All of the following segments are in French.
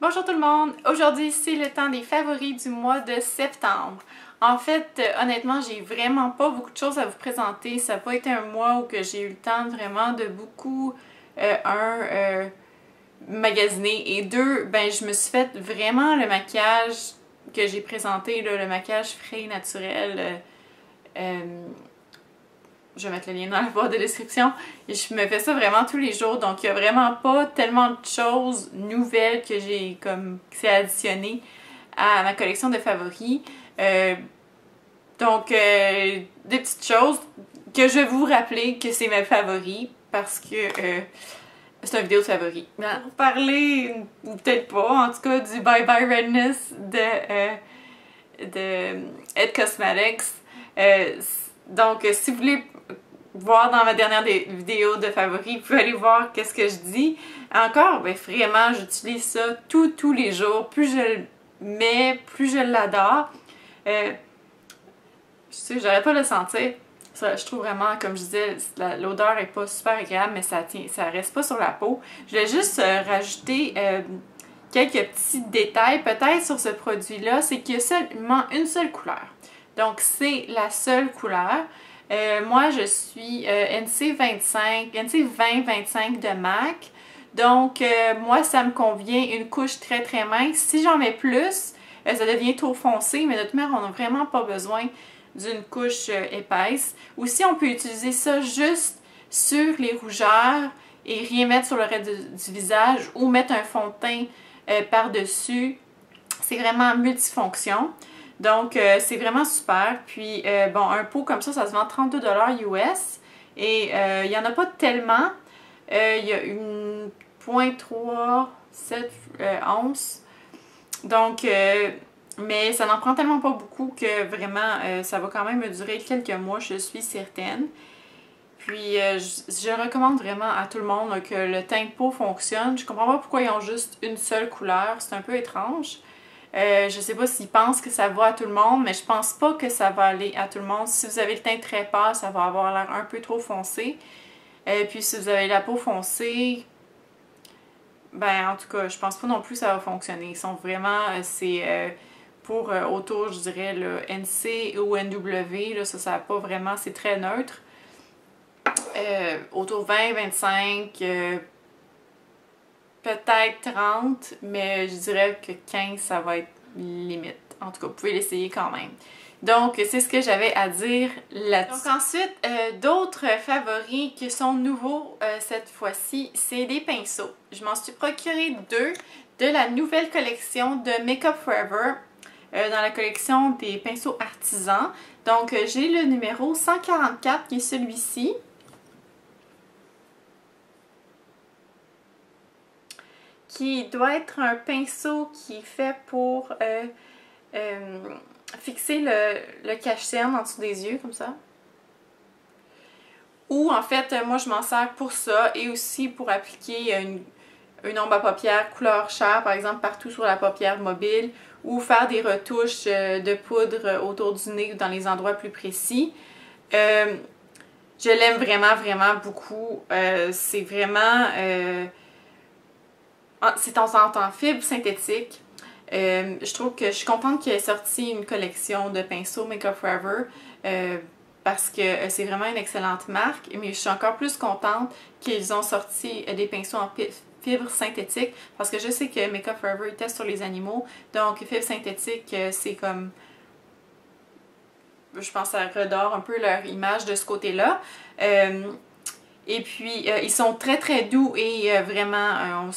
Bonjour tout le monde! Aujourd'hui, c'est le temps des favoris du mois de septembre. En fait, honnêtement, j'ai vraiment pas beaucoup de choses à vous présenter. Ça n'a pas été un mois où que j'ai eu le temps vraiment de beaucoup, magasiner, et deux, ben je me suis fait vraiment le maquillage que j'ai présenté, là, le maquillage frais et naturel. Je vais mettre le lien dans la barre de description. Et je me fais ça vraiment tous les jours. Donc, il n'y a vraiment pas tellement de choses nouvelles que j'ai comme c'est additionné à ma collection de favoris. Des petites choses que je vais vous rappeler que c'est mes favoris parce que c'est une vidéo de favoris. Pour parler, ou peut-être pas, en tout cas, du Bye Bye Redness de It Cosmetics. Donc, si vous voulez voir dans ma dernière vidéo de favoris, vous pouvez aller voir qu'est-ce que je dis. Encore, ben vraiment, j'utilise ça tous les jours. Plus je le mets, plus je l'adore. J'arrête pas de le sentir. Ça, je trouve vraiment, comme je disais, l'odeur est pas super agréable, mais ça reste pas sur la peau. Je voulais juste rajouter quelques petits détails peut-être sur ce produit-là. C'est qu'il y a seulement une seule couleur. Donc, c'est la seule couleur. Moi, je suis NC 20-25 de MAC. Donc, moi, ça me convient une couche très très mince. Si j'en mets plus, ça devient trop foncé, mais de toute manière, on n'a vraiment pas besoin d'une couche épaisse. Ou si on peut utiliser ça juste sur les rougeurs et rien mettre sur le reste du visage ou mettre un fond de teint par-dessus. C'est vraiment multifonction. Donc, c'est vraiment super. Puis, bon, un pot comme ça se vend 32$ US. Et il n'y en a pas tellement. Il y a une 0.37 onces. Donc, mais ça n'en prend tellement pas beaucoup que vraiment, ça va quand même me durer quelques mois, je suis certaine. Puis, je recommande vraiment à tout le monde là, que le teint de peau fonctionne. Je comprends pas pourquoi ils ont juste une seule couleur. C'est un peu étrange. Je sais pas s'ils pensent que ça va à tout le monde, mais je pense pas que ça va aller à tout le monde. Si vous avez le teint très pâle, ça va avoir l'air un peu trop foncé. Puis si vous avez la peau foncée, ben en tout cas, je pense pas non plus que ça va fonctionner. Ils sont vraiment, c'est pour autour, je dirais, le NC ou NW, là, ça va pas vraiment, c'est très neutre. Autour 20, 25, peut-être 30, mais je dirais que 15, ça va être limite. En tout cas, vous pouvez l'essayer quand même. Donc, c'est ce que j'avais à dire là-dessus. Donc ensuite, d'autres favoris qui sont nouveaux cette fois-ci, c'est des pinceaux. Je m'en suis procuré deux de la nouvelle collection de Makeup Forever, dans la collection des pinceaux artisans. Donc, j'ai le numéro 144 qui est celui-ci. Qui doit être un pinceau qui est fait pour fixer le cache-cerne en dessous des yeux, comme ça. Ou en fait, moi je m'en sers pour ça et aussi pour appliquer une ombre à paupières couleur chair, par exemple, partout sur la paupière mobile, ou faire des retouches de poudre autour du nez ou dans les endroits plus précis. Je l'aime vraiment, vraiment beaucoup. C'est vraiment... c'est en fibre synthétique. Je trouve que je suis contente qu'il ait sorti une collection de pinceaux Makeup Forever parce que c'est vraiment une excellente marque, mais je suis encore plus contente qu'ils ont sorti des pinceaux en fibre synthétique parce que je sais que Makeup Forever ils testent sur les animaux, donc fibre synthétique c'est comme... Je pense que ça redore un peu leur image de ce côté-là. Et puis ils sont très très doux et vraiment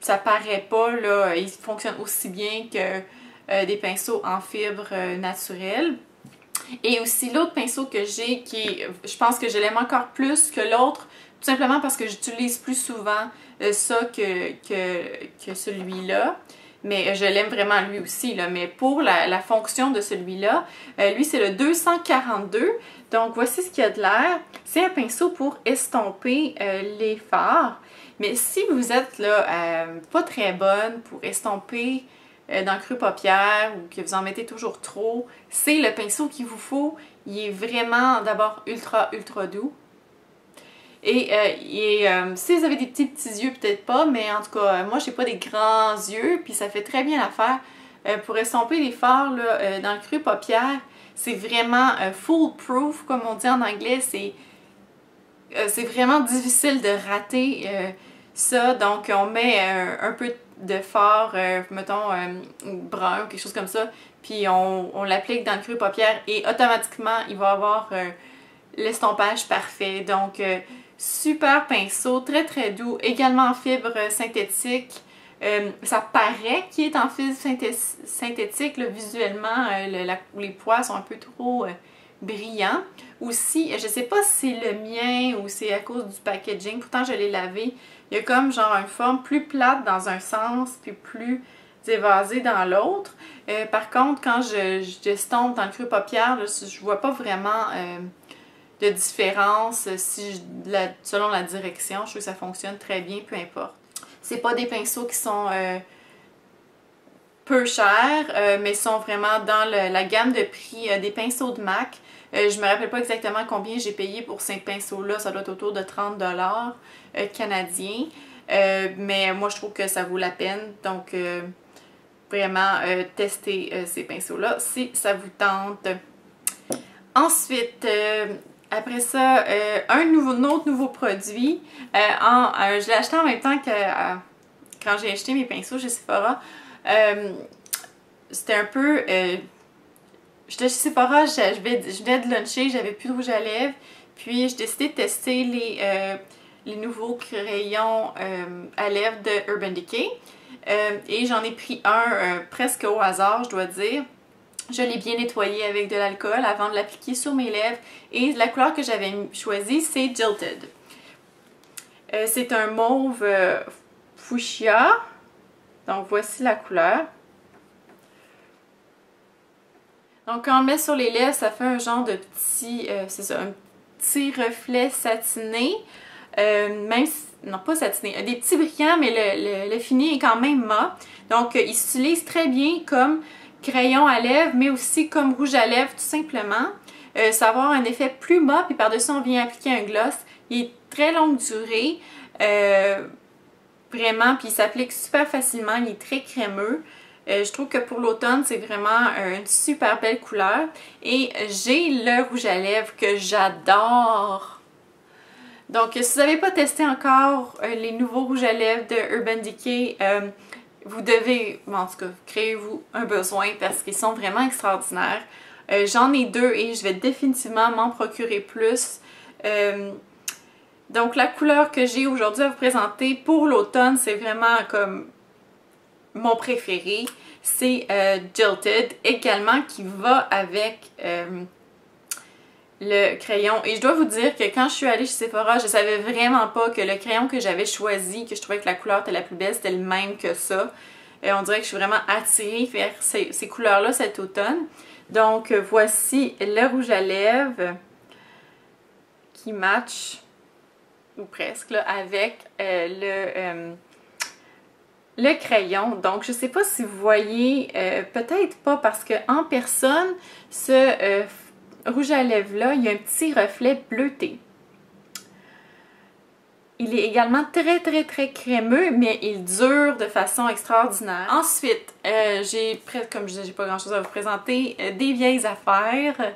ça paraît pas, là, ils fonctionnent aussi bien que des pinceaux en fibre naturelle. Et aussi l'autre pinceau que j'ai, je pense que je l'aime encore plus que l'autre, tout simplement parce que j'utilise plus souvent ça que celui-là. Mais je l'aime vraiment lui aussi, là. Mais pour la fonction de celui-là, lui c'est le 242. Donc voici ce qu'il y a de l'air. C'est un pinceau pour estomper les fards. Mais si vous êtes là pas très bonne pour estomper dans le creux paupières ou que vous en mettez toujours trop, c'est le pinceau qu'il vous faut. Il est vraiment d'abord ultra ultra doux. Et, si vous avez des petits yeux, peut-être pas, mais en tout cas, moi j'ai pas des grands yeux, puis ça fait très bien l'affaire. Pour estomper les fards là, dans le creux paupière, c'est vraiment foolproof, comme on dit en anglais. C'est vraiment difficile de rater ça. Donc on met un peu de fard, mettons brun ou quelque chose comme ça, puis on l'applique dans le creux paupière et automatiquement il va avoir l'estompage parfait. Donc super pinceau, très très doux, également en fibre synthétique. Ça paraît qu'il est en fibre synthétique là, visuellement, les pois sont un peu trop brillants. Aussi, je sais pas si c'est le mien ou c'est à cause du packaging, pourtant je l'ai lavé. Il y a comme genre une forme plus plate dans un sens, puis plus évasée dans l'autre. Par contre, quand j'estompe dans le creux paupière, là, je vois pas vraiment de différence selon la direction. Je trouve que ça fonctionne très bien, peu importe. C'est pas des pinceaux qui sont peu chers, mais sont vraiment dans la gamme de prix des pinceaux de MAC. Je me rappelle pas exactement combien j'ai payé pour ces pinceaux-là. Ça doit être autour de 30 $ canadiens. Mais moi, je trouve que ça vaut la peine. Donc, vraiment, testez ces pinceaux-là si ça vous tente. Ensuite, après ça, un autre nouveau produit. Je l'ai acheté en même temps que quand j'ai acheté mes pinceaux chez Sephora. C'était un peu... J'étais chez Sephora, je venais de luncher, j'avais plus de rouge à lèvres. Puis j'ai décidé de tester les nouveaux crayons à lèvres de Urban Decay. Et j'en ai pris un presque au hasard, je dois dire. Je l'ai bien nettoyé avec de l'alcool avant de l'appliquer sur mes lèvres. Et la couleur que j'avais choisie, c'est Jilted. C'est un mauve fuchsia. Donc voici la couleur. Donc quand on le met sur les lèvres, ça fait un genre de petit, c'est ça, un petit reflet satiné. Même si, non pas satiné, des petits brillants, mais le fini est quand même mat. Donc il s'utilise très bien comme crayon à lèvres, mais aussi comme rouge à lèvres tout simplement. Ça va avoir un effet plus mat, puis par-dessus on vient appliquer un gloss. Il est très longue durée, vraiment, puis il s'applique super facilement, il est très crémeux. Je trouve que pour l'automne, c'est vraiment une super belle couleur. Et j'ai le rouge à lèvres que j'adore. Donc, si vous n'avez pas testé encore les nouveaux rouges à lèvres de Urban Decay, vous devez, en tout cas, créez-vous un besoin parce qu'ils sont vraiment extraordinaires. J'en ai deux et je vais définitivement m'en procurer plus. Donc, la couleur que j'ai aujourd'hui à vous présenter pour l'automne, c'est vraiment comme mon préféré. C'est Jilted également qui va avec le crayon. Et je dois vous dire que quand je suis allée chez Sephora, je savais vraiment pas que le crayon que j'avais choisi, que je trouvais que la couleur était la plus belle, c'était le même que ça. On dirait que je suis vraiment attirée vers ces couleurs-là cet automne. Donc voici le rouge à lèvres qui match, ou presque, là, avec le crayon. Donc je sais pas si vous voyez, peut-être pas parce que en personne, ce rouge à lèvres là, il y a un petit reflet bleuté. Il est également très très très crémeux, mais il dure de façon extraordinaire. Ensuite, comme je disais, j'ai pas grand chose à vous présenter, des vieilles affaires.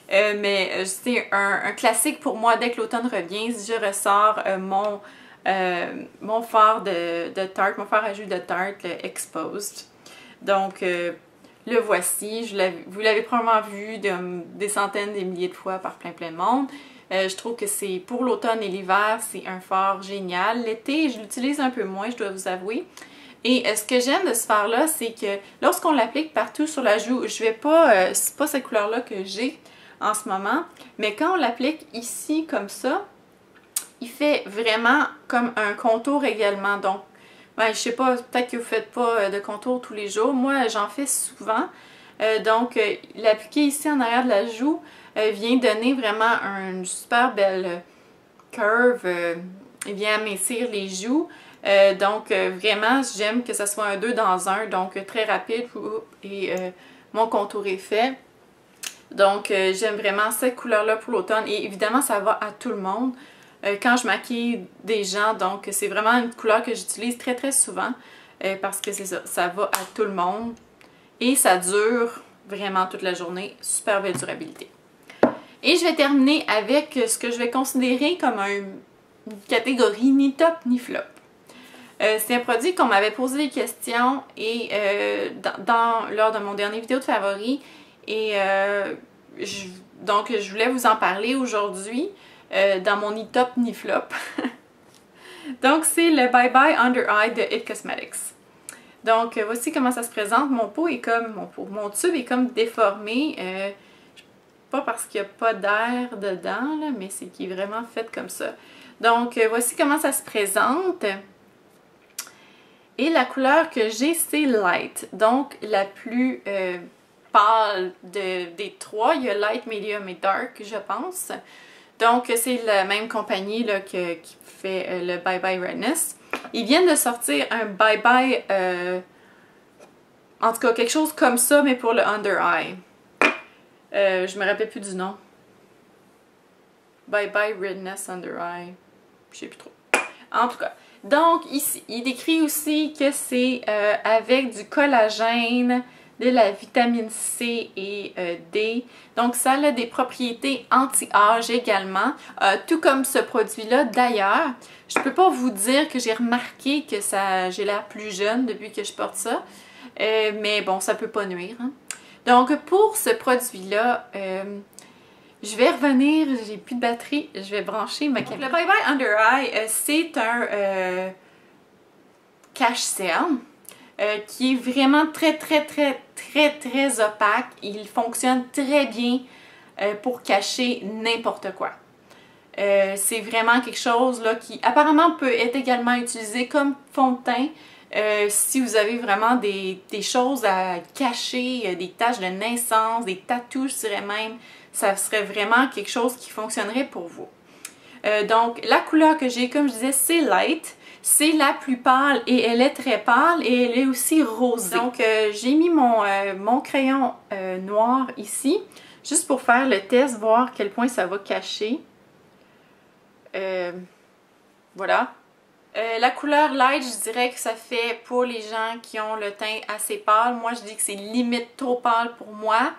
Mais c'est un classique pour moi dès que l'automne revient. Je ressors mon fard de Tarte, mon fard à jus de Tarte, le Exposed. Donc, le voici. Vous l'avez probablement vu des centaines, des milliers de fois par plein de monde. Je trouve que c'est pour l'automne et l'hiver, c'est un fard génial. L'été, je l'utilise un peu moins, je dois vous avouer. Et ce que j'aime de ce fard-là, c'est que lorsqu'on l'applique partout sur la joue, je vais pas, c'est pas cette couleur-là que j'ai en ce moment, mais quand on l'applique ici comme ça, il fait vraiment comme un contour également. Donc, ben, je sais pas, peut-être que vous faites pas de contour tous les jours. Moi, j'en fais souvent. Donc, l'appliquer ici en arrière de la joue vient donner vraiment une super belle curve. Il vient amincir les joues. Donc, vraiment, j'aime que ça soit un 2 dans 1. Donc, très rapide et mon contour est fait. Donc, j'aime vraiment cette couleur-là pour l'automne. Et évidemment, ça va à tout le monde. quand je maquille des gens. Donc c'est vraiment une couleur que j'utilise très très souvent parce que c'est ça, ça va à tout le monde et ça dure vraiment toute la journée. Super belle durabilité. Et je vais terminer avec ce que je vais considérer comme une catégorie ni top ni flop. C'est un produit qu'on m'avait posé des questions et lors de mon dernier vidéo de favoris et donc je voulais vous en parler aujourd'hui dans mon ni top ni flop. Donc c'est le Bye Bye Under Eye de It Cosmetics. Donc voici comment ça se présente. Mon tube est comme déformé. Pas parce qu'il n'y a pas d'air dedans, là, mais c'est qu'il est vraiment fait comme ça. Donc voici comment ça se présente. Et la couleur que j'ai, c'est Light. Donc la plus pâle des trois. Il y a Light, Medium et Dark, je pense. Donc c'est la même compagnie là, qui fait le Bye Bye Redness. Ils viennent de sortir un Bye Bye, en tout cas quelque chose comme ça, mais pour le Under Eye. Je me rappelle plus du nom. Bye Bye Redness Under Eye. Je sais plus trop. En tout cas. Donc ici, il décrit aussi que c'est avec du collagène, de la vitamine C et D. Donc ça a des propriétés anti-âge également, tout comme ce produit-là. D'ailleurs, je peux pas vous dire que j'ai remarqué que j'ai l'air plus jeune depuis que je porte ça, mais bon, ça peut pas nuire. Hein. Donc pour ce produit-là, je vais revenir, j'ai plus de batterie, je vais brancher ma caméra. Le Bye Bye Under Eye, c'est un cache-cerne qui est vraiment très opaque. Il fonctionne très bien pour cacher n'importe quoi. C'est vraiment quelque chose là, qui apparemment peut être également utilisé comme fond de teint. Si vous avez vraiment des choses à cacher, des taches de naissance, des tatous, je dirais même, ça serait vraiment quelque chose qui fonctionnerait pour vous. Donc la couleur que j'ai, comme je disais, c'est Light. C'est la plus pâle et elle est très pâle et elle est aussi rosée. Donc j'ai mis mon crayon noir ici, juste pour faire le test, voir à quel point ça va cacher. Voilà. La couleur light, je dirais que ça fait pour les gens qui ont le teint assez pâle. Moi, je dis que c'est limite trop pâle pour moi.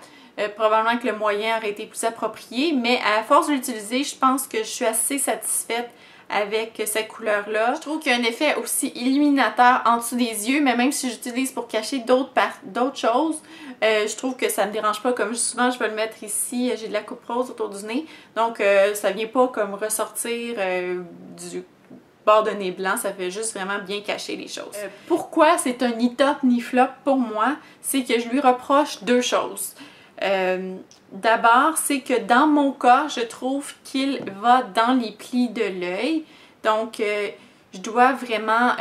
Probablement que le moyen aurait été plus approprié, mais à force de l'utiliser, je pense que je suis assez satisfaite avec cette couleur-là. Je trouve qu'il y a un effet aussi illuminateur en dessous des yeux, mais même si j'utilise pour cacher d'autres choses, je trouve que ça me dérange pas. Comme souvent, je peux le mettre ici, j'ai de la coupe rose autour du nez, donc ça vient pas comme ressortir du bord de nez blanc, ça fait juste vraiment bien cacher les choses. Pourquoi c'est un ni top ni flop pour moi? C'est que je lui reproche deux choses. D'abord, c'est que dans mon cas, je trouve qu'il va dans les plis de l'œil. Donc, je dois vraiment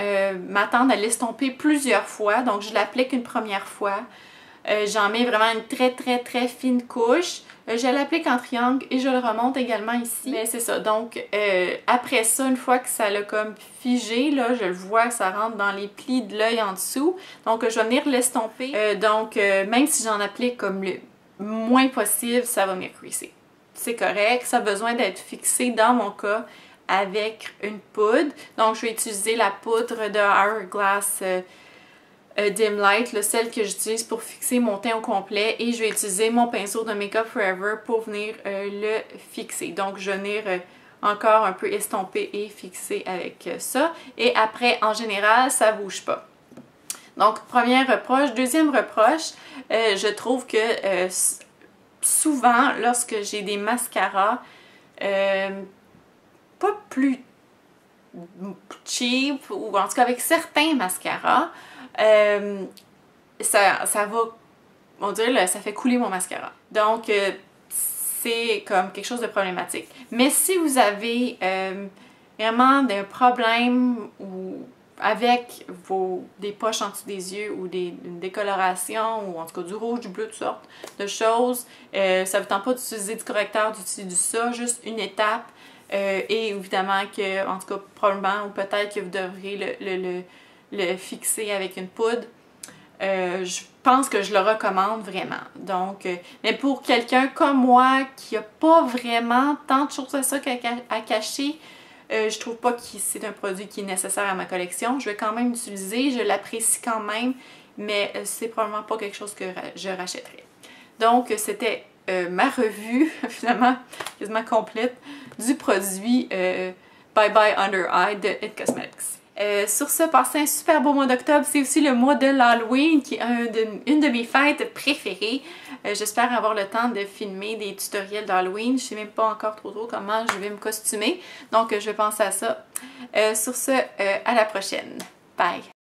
m'attendre à l'estomper plusieurs fois. Donc, je l'applique une première fois. J'en mets vraiment une très fine couche. Je l'applique en triangle et je le remonte également ici. Mais c'est ça. Donc, après ça, une fois que ça l'a comme figé, là, je le vois que ça rentre dans les plis de l'œil en dessous. Donc, je vais venir l'estomper. Même si j'en applique comme le moins possible, ça va venir creaser. C'est correct, ça a besoin d'être fixé dans mon cas avec une poudre. Donc je vais utiliser la poudre de Hourglass Dim Light, celle que j'utilise pour fixer mon teint au complet, et je vais utiliser mon pinceau de Make Up Forever pour venir le fixer. Donc je vais venir encore un peu estomper et fixer avec ça. Et après, en général, ça bouge pas. Donc, premier reproche. Deuxième reproche, je trouve que souvent, lorsque j'ai des mascaras, pas plus cheap, ou en tout cas avec certains mascaras, ça va, on dirait, ça fait couler mon mascara. Donc, c'est comme quelque chose de problématique. Mais si vous avez vraiment des problèmes ou avec des poches en dessous des yeux ou une décoloration ou en tout cas du rouge, du bleu, toutes sortes de choses, ça ne vous tente pas d'utiliser du correcteur, d'utiliser ça, juste une étape. Et évidemment que, en tout cas, probablement ou peut-être que vous devriez le fixer avec une poudre. Je pense que je le recommande vraiment. Donc, mais pour quelqu'un comme moi qui n'a pas vraiment tant de choses à ça à cacher, Je trouve pas que c'est un produit qui est nécessaire à ma collection. Je vais quand même l'utiliser, je l'apprécie quand même, mais c'est probablement pas quelque chose que je rachèterais. Donc, c'était ma revue, finalement, quasiment complète, du produit Bye Bye Under Eye de It Cosmetics. Sur ce, passez un super beau mois d'octobre. C'est aussi le mois de l'Halloween, qui est une de mes fêtes préférées. J'espère avoir le temps de filmer des tutoriels d'Halloween. Je sais même pas encore trop comment je vais me costumer. Donc, je vais penser à ça. Sur ce, à la prochaine. Bye!